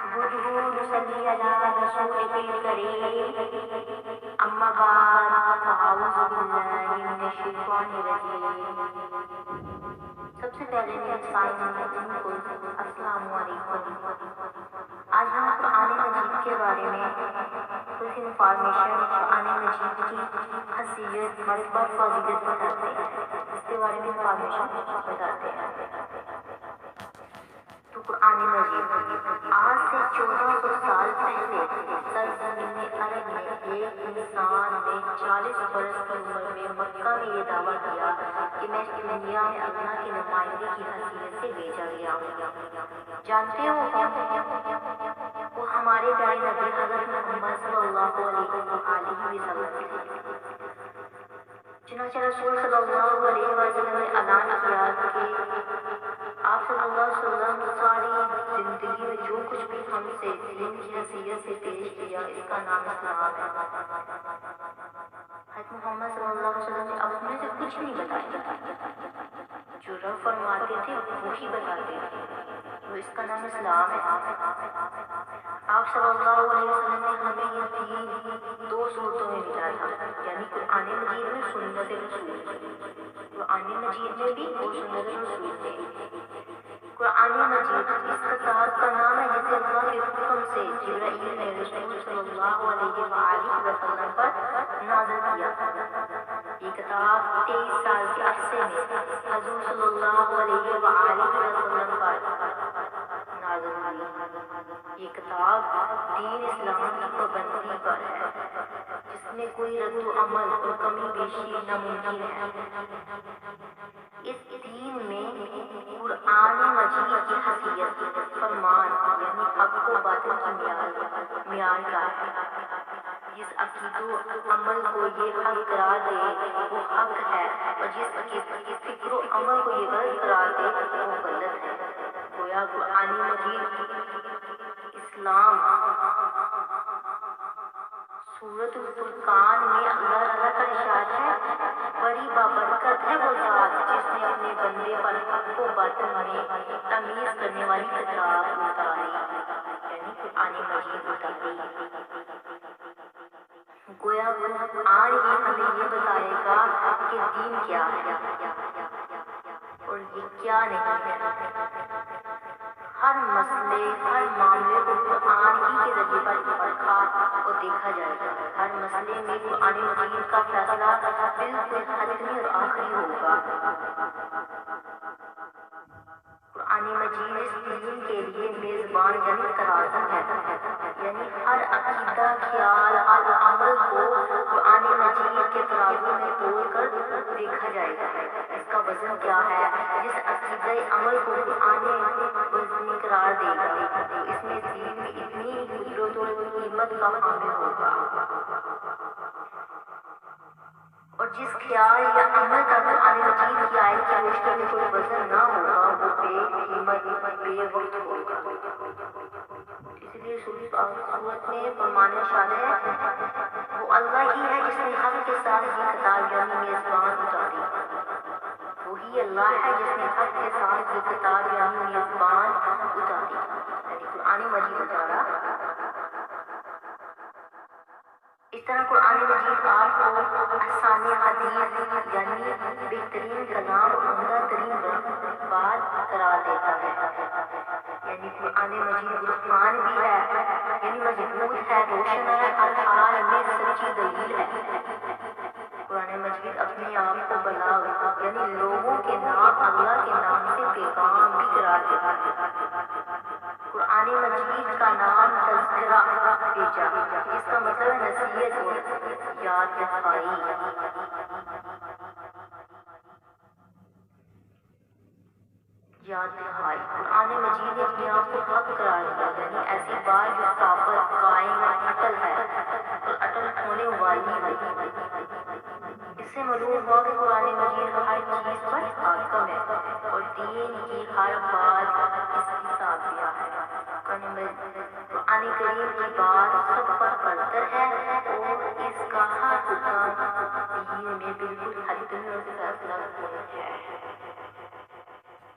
نحمده ونصلي على رسوله الكريم أما بعد فأعوذ بالله من الشيطان الرجيم. سب سے پہلے میرے سائنس کو السلام علیکم. آج ہم قرآن مجید کے بارے میں کچھ انفارمیشن قرآن مجید کی حیثیت مرتبہ فضیلت بتاتے ہیں. اس کے بارے میں انفارمیشن بتاتے ہیں. تو قرآن مجید آج سے 1400 سال پہلے سرزمین عرب میں ایک انسان نے 40 برس کی عمر میں مکہ میں یہ دعویٰ کیا کہ میں دنیا میں اللہ کے نمائندے کی حیثیت سے بھیجا گیا ہوں. جانتے ہو وہ ہمارے پیارے نبی حضرت محمد صلی اللہ علیہ وسلم تھے. چنانچہ رسول صلی اللہ علیہ وسلم نے اعلان کیا کہ آپ صلی اللہ علیہ وسلم ساری زندگی میں جو کچھ بھی ہم سے دین کی حیثیت سے پیش کیا اس کا نام اسلام ہے. حضرت محمد صلی اللہ علیہ وسلم نے اپنے سے کچھ نہیں بتایا، جو رب فرماتے تھے وہی بتاتے تھے، وہ اس کا نام اسلام ہے. آپ صلی اللہ علیہ وسلم نے ہمیں یہ دین 2 صورتوں میں ملا تھا، یعنی قرآن مجید میں سنت رسول میں. قرآن مجید میں بھی اور سنت رسول میں. قرآن مجید اس کتاب کا نام ہے جسے اللہ کے حکم سے جبرائیل نے رسول صلی اللہ علیہ وآلہ وسلم پر نازل کیا. یہ کتاب 23 سال کے عرصے میں حضور صلی اللہ علیہ وآلہ وسلم پر نازل ہوئی. یہ کتاب دین اسلام کی پابندی پر ہے، جس میں کوئی رد و عمل اور کمی بیشی ناممکن ہے. اس دین میں قرآن مجید کی حیثیت فرمان یعنی حق و باطل کی معیار کا ہے. جس عقید و عمل کو یہ حق قرار دے وہ حق ہے، اور جس فکر و عمل کو یہ غلط قرار دے وہ غلط ہے. گویا قرآن مجید اسلام سورۃ الفرقان میں اللہ تعالیٰ کا ارشاد ہے، بڑی بابرکت ہے وہ ذات جس نے اپنے بندے پر حق و باطل میں تمیز کرنے والی کتاب اتاری، یعنی قرآن مجید اتاری. گویا قرآن ہی ہمیں یہ بتائے گا کہ دین کیا ہے اور یہ کیا نہیں ہے. ہر مسئلے ہر معاملے کو قرآن ہی کے ذریعے پر پرکھا اور دیکھا جائے گا. ہر مسئلے میں قرآن مجید کا فیصلہ بالکل حتمی اور آخری ہوگا. قرآن مجید اس دین کے لیے میزبان یعنی ترازو ہے، یعنی ہر عقیدہ خیال اور عمل کو قرآن مجید کے ترازو میں تول کر دیکھا جائے گا. اس کا وزن کیا ہے؟ جس عقیدہ عمل کو قرآن وزنی قرار دے گا تو اس میں دین میں اتنی قدرت اور قیمت کا حامل ہوگا، اور جس خیال یا عمل کا قرآن مجید کی آیت کی روشنی میں کوئی وزن نہ ہوگا وہ بے قیمت بے وقت ہوگا. اس لیے سورت نے فرمان ارشاد ہے وہ اللہ ہی ہے جس نے حق کے ساتھ یہ کتاب یعنی میزبان اتاری. وہی اللہ ہے جس نے حق کے ساتھ یہ کتاب یعنی میزبان اتاری، یعنی قرآن مجید اتارا. اس طرح قرآن مجید آپ کو احسان حدیث یعنی بہترین کلام اور عمدہ ترین بات قرار دیتا ہے. یعنی قرآن مجید عرفان بھی ہے، یعنی مضبوط ہے، روشن ہے، ہر حال میں سچی دلیل ہے. قرآن مجید اپنے آپ کو بلاغ یعنی لوگوں کے نام اللہ کے نام سے پیغام بھی قرار دیتا ہے. قرآن مجید کا نام تذکرہ بھیجا، اس کا مطلب ہے نصیحت اور یاد دہائی. قرآن مجید نے اپنے آپ کو حق قرار دیا، یعنی ایسی بات جو ثابت قائم اٹل ہے اور اٹل ہونے والی ہے. اس سے معلوم ہوا کہ قرآن مجید ہر چیز پر حاکم ہے اور دین کی ہر بات اس کی سابقہ ہے. قرآن کریم کی بات سب پر برتر ہے اور اس کا ہر حکم دین میں بالکل حتمی اور فیصلہ کن ہے.